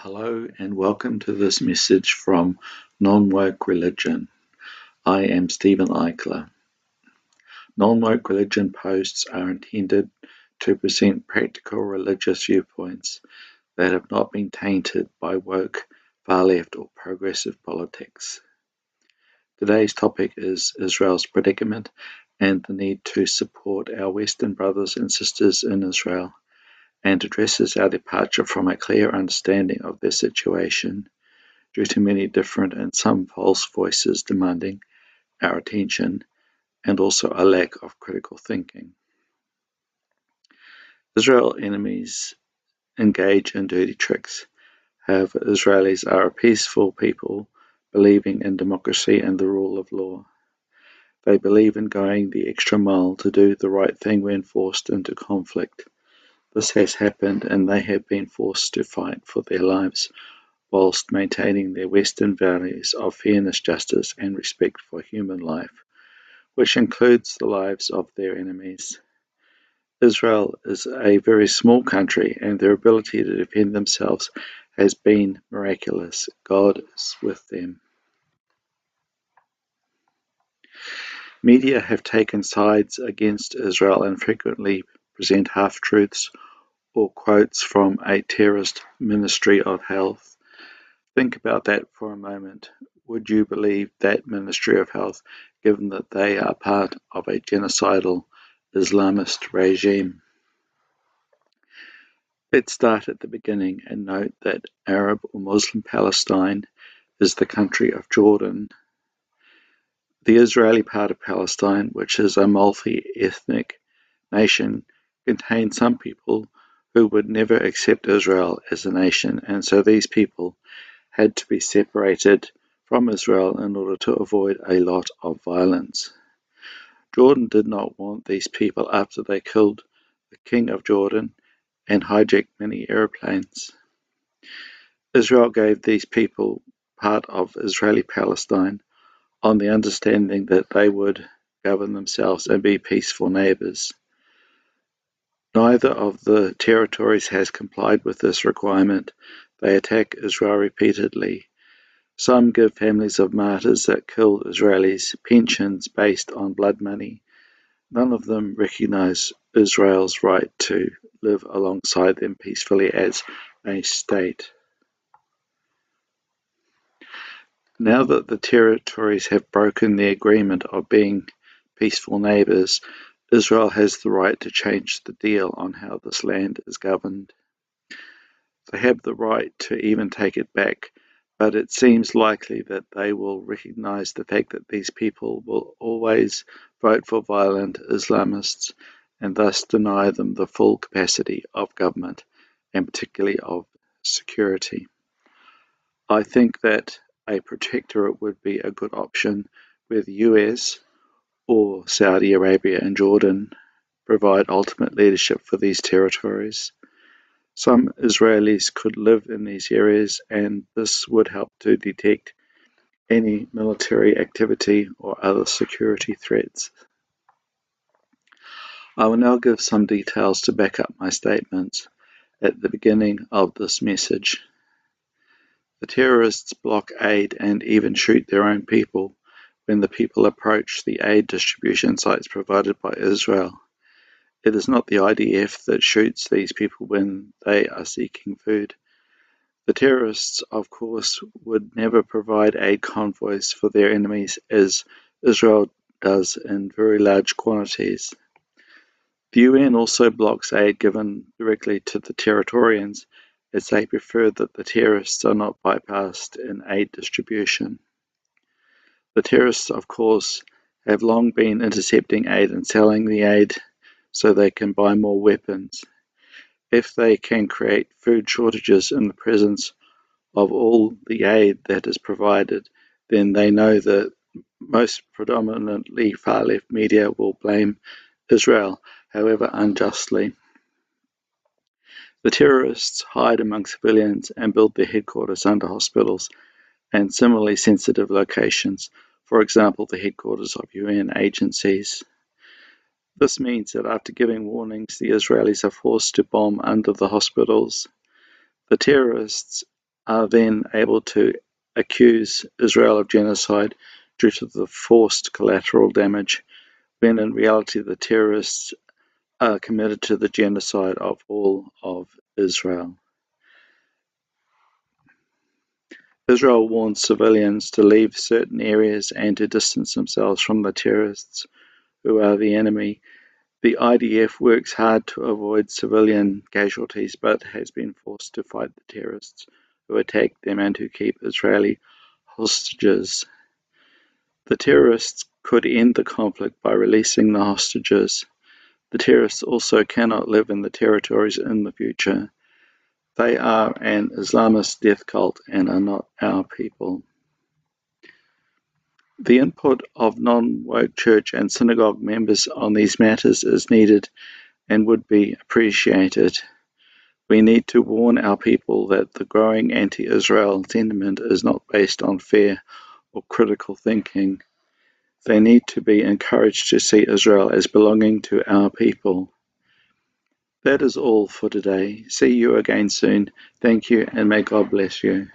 Hello and welcome to this message from Non-Woke Religion. I am Stephen Eichler. Non-Woke Religion posts are intended to present practical religious viewpoints that have not been tainted by woke, far-left or progressive politics. Today's topic is Israel's predicament and the need to support our Western brothers and sisters in Israel, and addresses our departure from a clear understanding of their situation due to many different and some false voices demanding our attention, and also a lack of critical thinking. Israel enemies engage in dirty tricks. However, Israelis are a peaceful people believing in democracy and the rule of law. They believe in going the extra mile to do the right thing when forced into conflict. This has happened and they have been forced to fight for their lives whilst maintaining their Western values of fairness, justice, and respect for human life, which includes the lives of their enemies. Israel is a very small country, and their ability to defend themselves has been miraculous. God is with them. Media have taken sides against Israel and frequently present half-truths or quotes from a terrorist Ministry of Health. Think about that for a moment. Would you believe that Ministry of Health, given that they are part of a genocidal Islamist regime? Let's start at the beginning and note that Arab or Muslim Palestine is the country of Jordan. The Israeli part of Palestine, which is a multi-ethnic nation, contains some people who would never accept Israel as a nation, and so these people had to be separated from Israel in order to avoid a lot of violence. Jordan did not want these people after they killed the king of Jordan and hijacked many airplanes. Israel gave these people part of Israeli Palestine on the understanding that they would govern themselves and be peaceful neighbors. Neither of the territories has complied with this requirement. They attack Israel repeatedly. Some give families of martyrs that killed Israelis pensions based on blood money. None of them recognize Israel's right to live alongside them peacefully as a state. Now that the territories have broken the agreement of being peaceful neighbors, Israel has the right to change the deal on how this land is governed. They have the right to even take it back, but it seems likely that they will recognize the fact that these people will always vote for violent Islamists and thus deny them the full capacity of government, and particularly of security. I think that a protectorate would be a good option where the US or Saudi Arabia and Jordan provide ultimate leadership for these territories. Some Israelis could live in these areas, and this would help to detect any military activity or other security threats. I will now give some details to back up my statements at the beginning of this message. The terrorists block aid and even shoot their own people when the people approach the aid distribution sites provided by Israel. It is not the IDF that shoots these people when they are seeking food. The terrorists, of course, would never provide aid convoys for their enemies as Israel does in very large quantities. The UN also blocks aid given directly to the Territorians, as they prefer that the terrorists are not bypassed in aid distribution. The terrorists, of course, have long been intercepting aid and selling the aid so they can buy more weapons. If they can create food shortages in the presence of all the aid that is provided, then they know that most predominantly far-left media will blame Israel, however unjustly. The terrorists hide among civilians and build their headquarters under hospitals and similarly sensitive locations, for example, the headquarters of UN agencies. This means that after giving warnings, the Israelis are forced to bomb under the hospitals. The terrorists are then able to accuse Israel of genocide due to the forced collateral damage, when in reality the terrorists are committed to the genocide of all of Israel. Israel warns civilians to leave certain areas and to distance themselves from the terrorists, who are the enemy. The IDF works hard to avoid civilian casualties, but has been forced to fight the terrorists who attack them and to keep Israeli hostages. The terrorists could end the conflict by releasing the hostages. The terrorists also cannot live in the territories in the future. They are an Islamist death cult and are not our people. The input of non-woke church and synagogue members on these matters is needed and would be appreciated. We need to warn our people that the growing anti-Israel sentiment is not based on fair or critical thinking. They need to be encouraged to see Israel as belonging to our people. That is all for today. See you again soon. Thank you, and may God bless you.